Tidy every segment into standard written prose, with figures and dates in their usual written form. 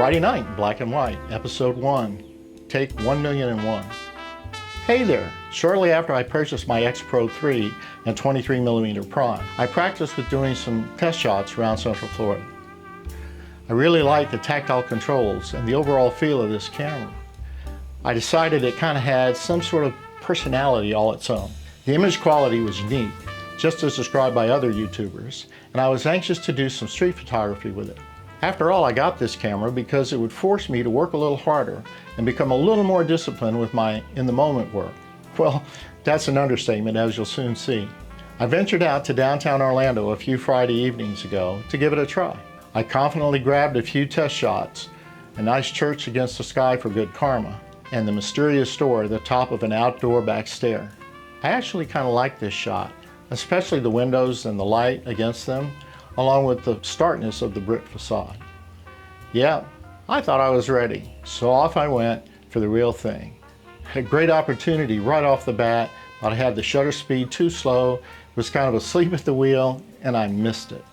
Friday night, black and white, episode 1, take 1,000,001. Hey there! Shortly after I purchased my XPro-3 and 23mm prime, I practiced with doing some test shots around Central Florida. I really liked the tactile controls and the overall feel of this camera. I decided it kind of had some sort of personality all its own. The image quality was unique, just as described by other YouTubers, and I was anxious to do some street photography with it. After all, I got this camera because it would force me to work a little harder and become a little more disciplined with my in-the-moment work. Well, that's an understatement, as you'll soon see. I ventured out to downtown Orlando a few Friday evenings ago to give it a try. I confidently grabbed a few test shots, a nice church against the sky for good karma, and the mysterious store at the top of an outdoor back stair. I actually kind of like this shot, especially the windows and the light against them, along with the starkness of the brick facade. Yeah, I thought I was ready, so off I went for the real thing. A great opportunity right off the bat, but I had the shutter speed too slow, was kind of asleep at the wheel, and I missed it.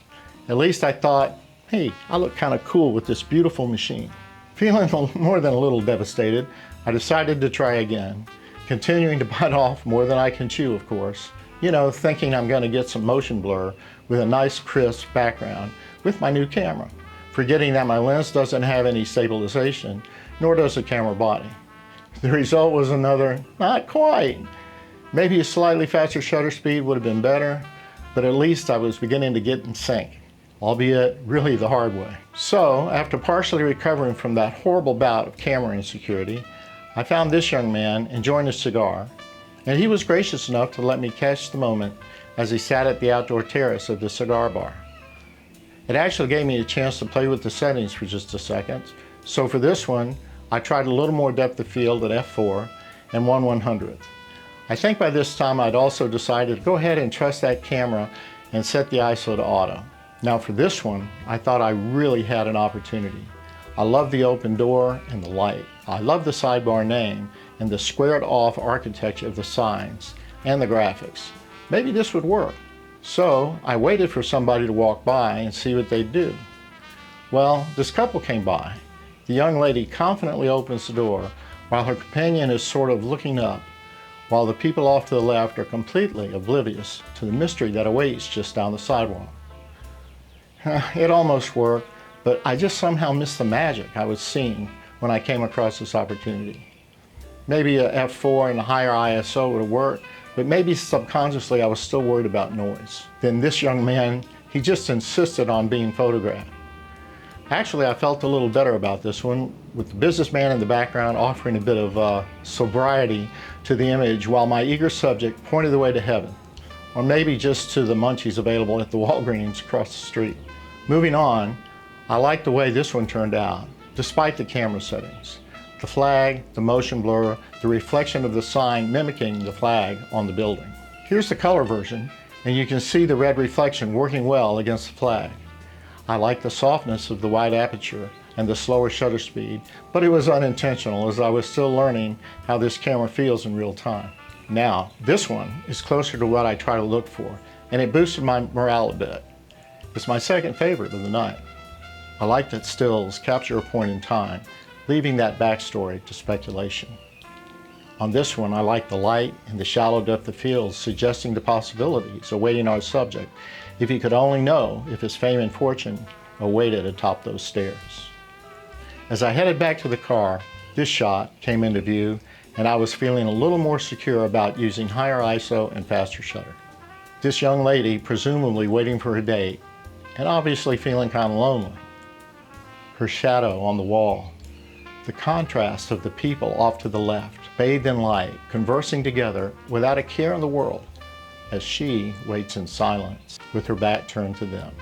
At least I thought, hey, I look kind of cool with this beautiful machine. Feeling more than a little devastated, I decided to try again, continuing to bite off more than I can chew, of course. You know, thinking I'm going to get some motion blur with a nice crisp background with my new camera, forgetting that my lens doesn't have any stabilization, nor does the camera body. The result was another, not quite. Maybe a slightly faster shutter speed would have been better, but at least I was beginning to get in sync, albeit really the hard way. So, after partially recovering from that horrible bout of camera insecurity, I found this young man enjoying a cigar, and he was gracious enough to let me catch the moment as he sat at the outdoor terrace of the Cigar Bar. It actually gave me a chance to play with the settings for just a second, so for this one, I tried a little more depth of field at f4 and 1/100th. I think by this time I'd also decided to go ahead and trust that camera and set the ISO to auto. Now for this one, I thought I really had an opportunity. I love the open door and the light. I love the sidebar name and the squared off architecture of the signs and the graphics. Maybe this would work. So I waited for somebody to walk by and see what they'd do. Well, this couple came by. The young lady confidently opens the door while her companion is sort of looking up, while the people off to the left are completely oblivious to the mystery that awaits just down the sidewalk. It almost worked, but I just somehow missed the magic I was seeing when I came across this opportunity. Maybe a f4 and a higher ISO would have worked, but maybe subconsciously I was still worried about noise. Then this young man, he just insisted on being photographed. Actually, I felt a little better about this one, with the businessman in the background offering a bit of sobriety to the image while my eager subject pointed the way to heaven, or maybe just to the munchies available at the Walgreens across the street. Moving on, I like the way this one turned out, despite the camera settings. The flag, the motion blur, the reflection of the sign mimicking the flag on the building. Here's the color version, and you can see the red reflection working well against the flag. I like the softness of the wide aperture and the slower shutter speed, but it was unintentional as I was still learning how this camera feels in real time. Now, this one is closer to what I try to look for, and it boosted my morale a bit. It's my second favorite of the night. I like that stills capture a point in time, leaving that backstory to speculation. On this one, I like the light and the shallow depth of field suggesting the possibilities awaiting our subject if he could only know if his fame and fortune awaited atop those stairs. As I headed back to the car, this shot came into view, and I was feeling a little more secure about using higher ISO and faster shutter. This young lady presumably waiting for her date, and obviously feeling kind of lonely. Her shadow on the wall, the contrast of the people off to the left, bathed in light, conversing together without a care in the world, as she waits in silence with her back turned to them.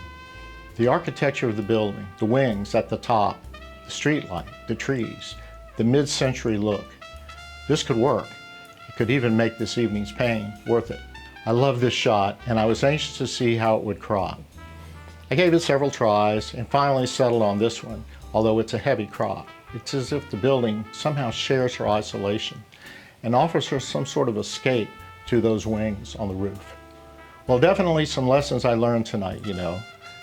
The architecture of the building, the wings at the top, the street light, the trees, the mid-century look. This could work. It could even make this evening's pain worth it. I love this shot, and I was anxious to see how it would crop. I gave it several tries and finally settled on this one, although it's a heavy crop. It's as if the building somehow shares her isolation and offers her some sort of escape to those wings on the roof. Well, definitely some lessons I learned tonight, you know.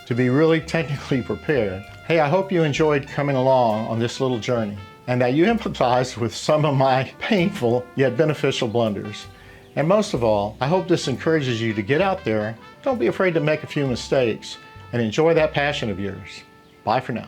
to be really technically prepared. Hey, I hope you enjoyed coming along on this little journey and that you empathized with some of my painful yet beneficial blunders. And most of all, I hope this encourages you to get out there, don't be afraid to make a few mistakes, and enjoy that passion of yours. Bye for now.